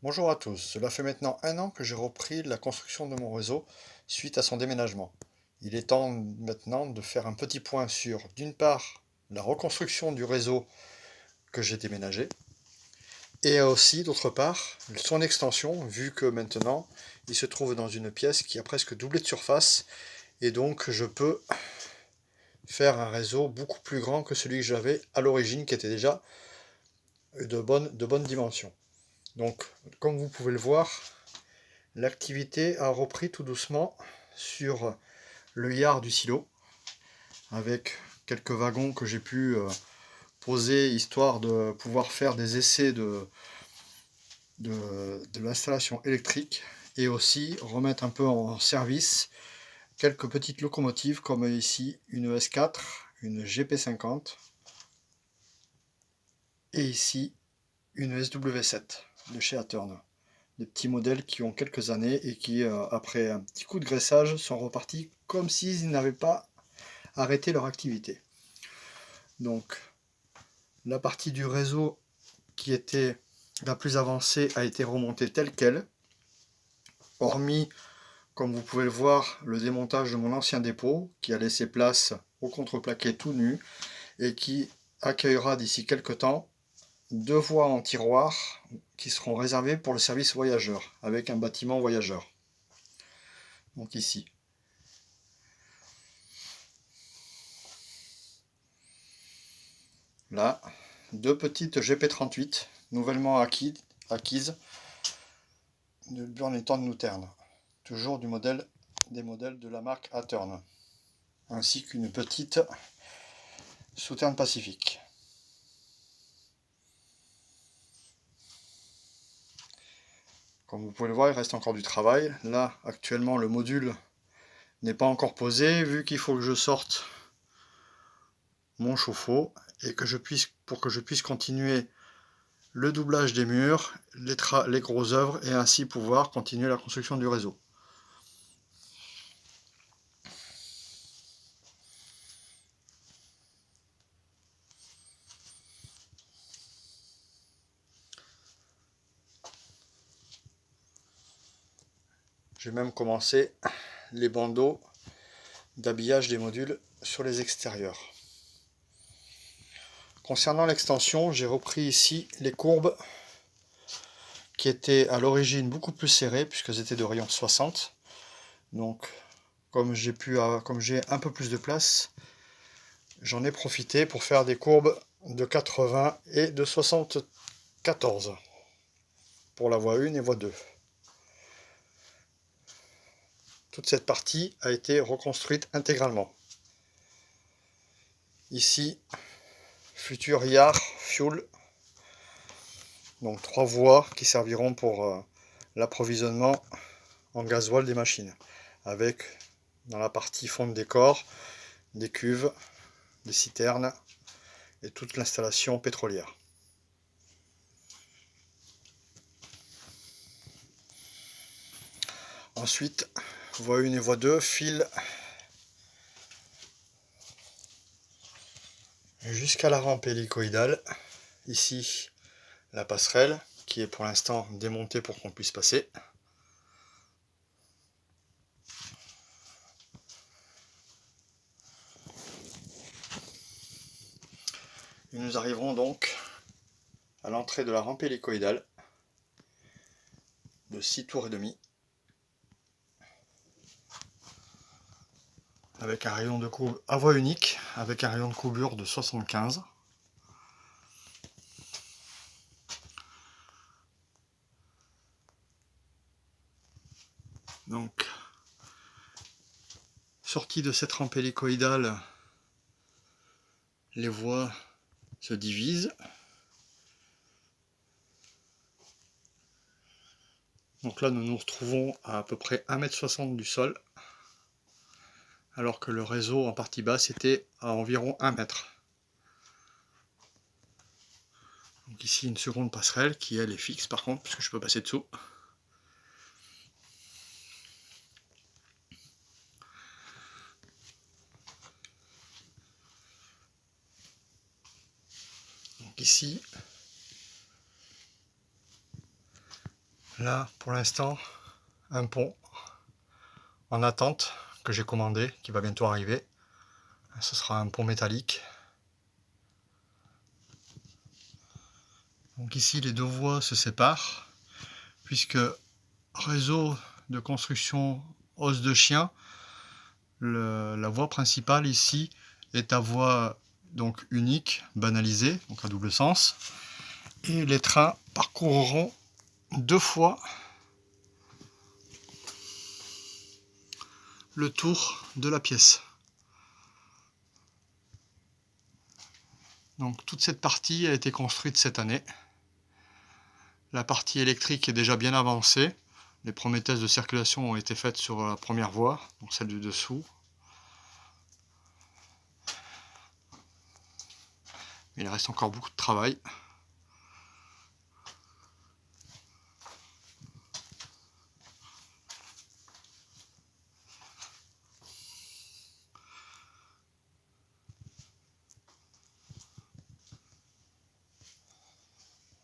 Bonjour à tous, cela fait maintenant un an que j'ai repris la construction de mon réseau suite à son déménagement. Il est temps maintenant de faire un petit point sur, d'une part, la reconstruction du réseau que j'ai déménagé, et aussi, d'autre part, son extension, vu que maintenant, il se trouve dans une pièce qui a presque doublé de surface, et donc je peux faire un réseau beaucoup plus grand que celui que j'avais à l'origine, qui était déjà de bonne dimension. Donc, comme vous pouvez le voir, l'activité a repris tout doucement sur le yard du silo, avec quelques wagons que j'ai pu poser, histoire de pouvoir faire des essais de l'installation électrique, et aussi remettre un peu en service quelques petites locomotives, comme ici une S4, une GP50, et ici une SW7 de chez Aturn. Des petits modèles qui ont quelques années et qui, après un petit coup de graissage, sont repartis comme s'ils n'avaient pas arrêté leur activité. Donc, la partie du réseau qui était la plus avancée a été remontée telle qu'elle, hormis, comme vous pouvez le voir, le démontage de mon ancien dépôt, qui a laissé place au contreplaqué tout nu, et qui accueillera d'ici quelques temps 2 voies en tiroir qui seront réservées pour le service voyageur, avec un bâtiment voyageur. Donc ici. Là, 2 petites GP38, nouvellement acquises, de Burlington Northern, toujours des modèles de la marque Aturn, ainsi qu'une petite Southern Pacific. Comme vous pouvez le voir, il reste encore du travail. Là, actuellement, le module n'est pas encore posé, vu qu'il faut que je sorte mon chauffe-eau et pour que je puisse continuer le doublage des murs, les grosses œuvres, et ainsi pouvoir continuer la construction du réseau. J'ai même commencé les bandeaux d'habillage des modules sur les extérieurs. Concernant l'extension, j'ai repris ici les courbes qui étaient à l'origine beaucoup plus serrées, puisqu'elles étaient de rayon 60. Donc, comme j'ai un peu plus de place, j'en ai profité pour faire des courbes de 80 et de 74 pour la voie 1 et voie 2. Toute cette partie a été reconstruite intégralement. Ici, futur yard fuel, donc 3 voies qui serviront pour l'approvisionnement en gasoil des machines, avec dans la partie fond de décor des cuves, des citernes et toute l'installation pétrolière. Ensuite, voie 1 et voie 2 filent jusqu'à la rampe hélicoïdale. Ici, la passerelle qui est pour l'instant démontée pour qu'on puisse passer. Et nous arriverons donc à l'entrée de la rampe hélicoïdale de 6 tours et demi, avec un rayon de courbe à voie unique, avec un rayon de courbure de 75. Donc, sortie de cette rampe hélicoïdale, les voies se divisent. Donc là, nous nous retrouvons à peu près 1,60 m du sol, alors que le réseau en partie basse était à environ 1 mètre. Donc ici, une seconde passerelle qui, elle, est fixe par contre, puisque je peux passer dessous. Donc ici, Là, pour l'instant, un pont en attente que j'ai commandé, qui va bientôt arriver. Ce sera un pont métallique. Donc ici, les deux voies se séparent, puisque réseau de construction os de chien, la voie principale ici est à voie donc unique, banalisée, donc à double sens, et les trains parcourront deux fois le tour de la pièce. Donc toute cette partie a été construite cette année. La partie électrique est déjà bien avancée. Les premiers tests de circulation ont été faits sur la première voie, donc celle du dessous. Il reste encore beaucoup de travail.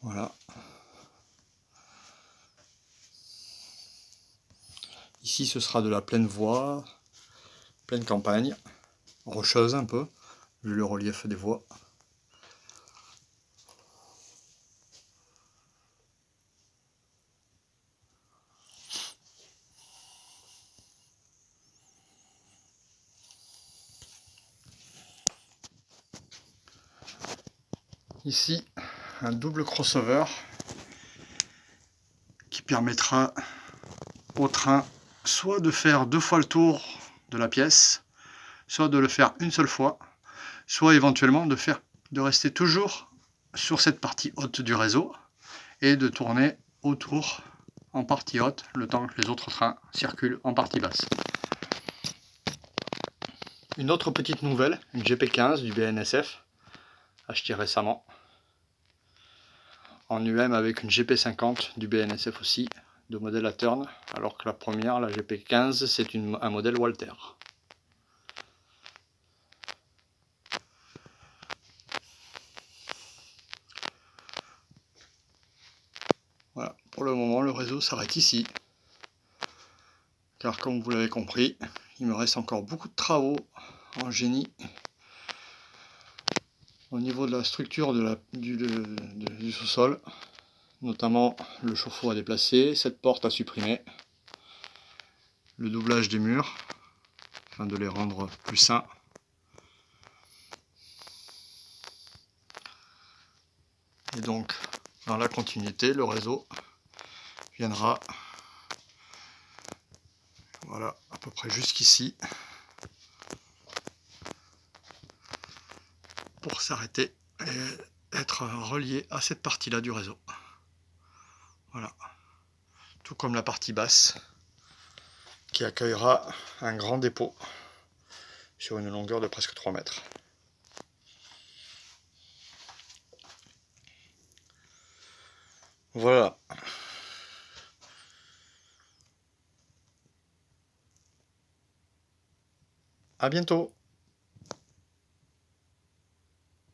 Voilà. Ici, ce sera de la pleine voie, pleine campagne, rocheuse un peu, vu le relief des voies. Ici, un double crossover qui permettra au train soit de faire deux fois le tour de la pièce, soit de le faire une seule fois, soit éventuellement de rester toujours sur cette partie haute du réseau et de tourner autour en partie haute le temps que les autres trains circulent en partie basse. Une autre petite nouvelle, une GP15 du BNSF, achetée récemment, en UM avec une GP50 du BNSF aussi, de modèle à turn, alors que la première, la GP15, c'est un modèle Walter. Voilà, pour le moment le réseau s'arrête ici, car comme vous l'avez compris, il me reste encore beaucoup de travaux en génie au niveau de la structure du sous-sol, notamment le chauffe-eau à déplacer, cette porte à supprimer, le doublage des murs, afin de les rendre plus sains. Et donc, dans la continuité, le réseau viendra, voilà, à peu près jusqu'ici, pour s'arrêter et être relié à cette partie-là du réseau. Voilà. Tout comme la partie basse, qui accueillera un grand dépôt sur une longueur de presque 3 mètres. Voilà. À bientôt.